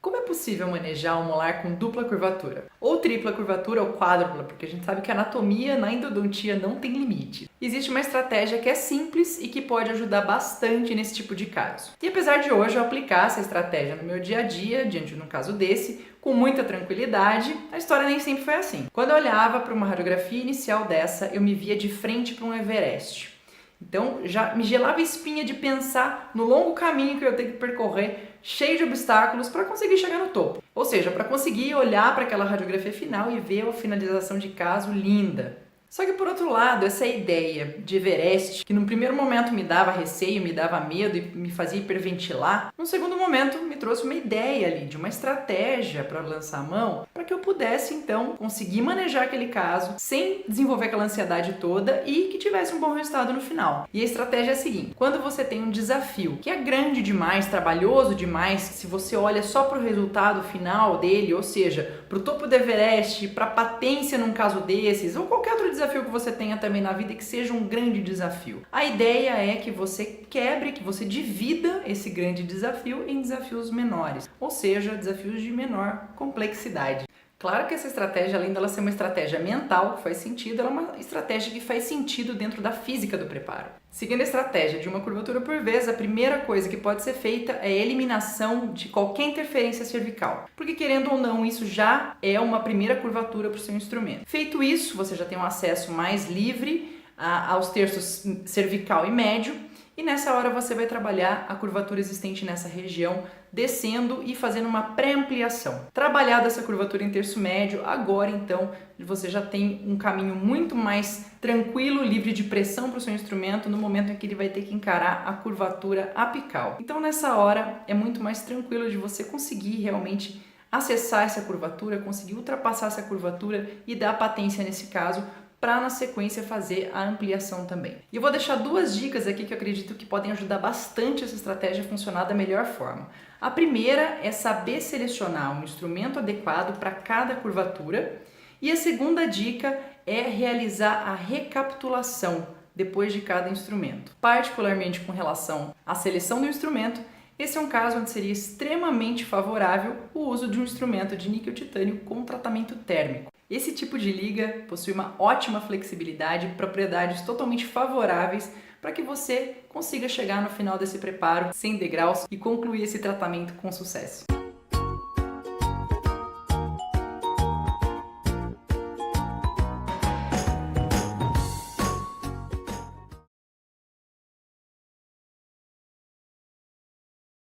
Como é possível manejar um molar com dupla curvatura? Ou tripla curvatura ou quádrupla, porque a gente sabe que a anatomia na endodontia não tem limite. Existe uma estratégia que é simples e que pode ajudar bastante nesse tipo de caso. E apesar de hoje eu aplicar essa estratégia no meu dia a dia, diante de um caso desse, com muita tranquilidade, a história nem sempre foi assim. Quando eu olhava para uma radiografia inicial dessa, eu me via de frente para um Everest. Então já me gelava a espinha de pensar no longo caminho que eu ia ter que percorrer, cheio de obstáculos, para conseguir chegar no topo. Ou seja, para conseguir olhar para aquela radiografia final e ver a finalização de caso linda. Só que por outro lado, essa ideia de Everest, que num primeiro momento me dava receio, me dava medo e me fazia hiperventilar, num segundo momento me trouxe uma ideia ali, de uma estratégia para lançar a mão, para que eu pudesse então conseguir manejar aquele caso sem desenvolver aquela ansiedade toda e que tivesse um bom resultado no final. E a estratégia é a seguinte: quando você tem um desafio que é grande demais, trabalhoso demais, se você olha só para o resultado final dele, ou seja, para o topo do Everest, para a patência num caso desses, ou qualquer outro desafio que você tenha também na vida que seja um grande desafio. A ideia é que você quebre, que você divida esse grande desafio em desafios menores, ou seja, desafios de menor complexidade. Claro que essa estratégia, além dela ser uma estratégia mental que faz sentido, ela é uma estratégia que faz sentido dentro da física do preparo. Seguindo a estratégia de uma curvatura por vez, a primeira coisa que pode ser feita é a eliminação de qualquer interferência cervical, porque querendo ou não, isso já é uma primeira curvatura para o seu instrumento. Feito isso, você já tem um acesso mais livre aos terços cervical e médio, e nessa hora você vai trabalhar a curvatura existente nessa região, descendo e fazendo uma pré-ampliação. Trabalhada essa curvatura em terço médio, agora então você já tem um caminho muito mais tranquilo, livre de pressão para o seu instrumento no momento em que ele vai ter que encarar a curvatura apical. Então nessa hora é muito mais tranquilo de você conseguir realmente acessar essa curvatura, conseguir ultrapassar essa curvatura e dar patência nesse caso, para na sequência fazer a ampliação também. E eu vou deixar duas dicas aqui que eu acredito que podem ajudar bastante essa estratégia a funcionar da melhor forma. A primeira é saber selecionar um instrumento adequado para cada curvatura, e a segunda dica é realizar a recapitulação depois de cada instrumento. Particularmente com relação à seleção do instrumento, esse é um caso onde seria extremamente favorável o uso de um instrumento de níquel-titânio com tratamento térmico. Esse tipo de liga possui uma ótima flexibilidade e propriedades totalmente favoráveis para que você consiga chegar no final desse preparo sem degraus e concluir esse tratamento com sucesso.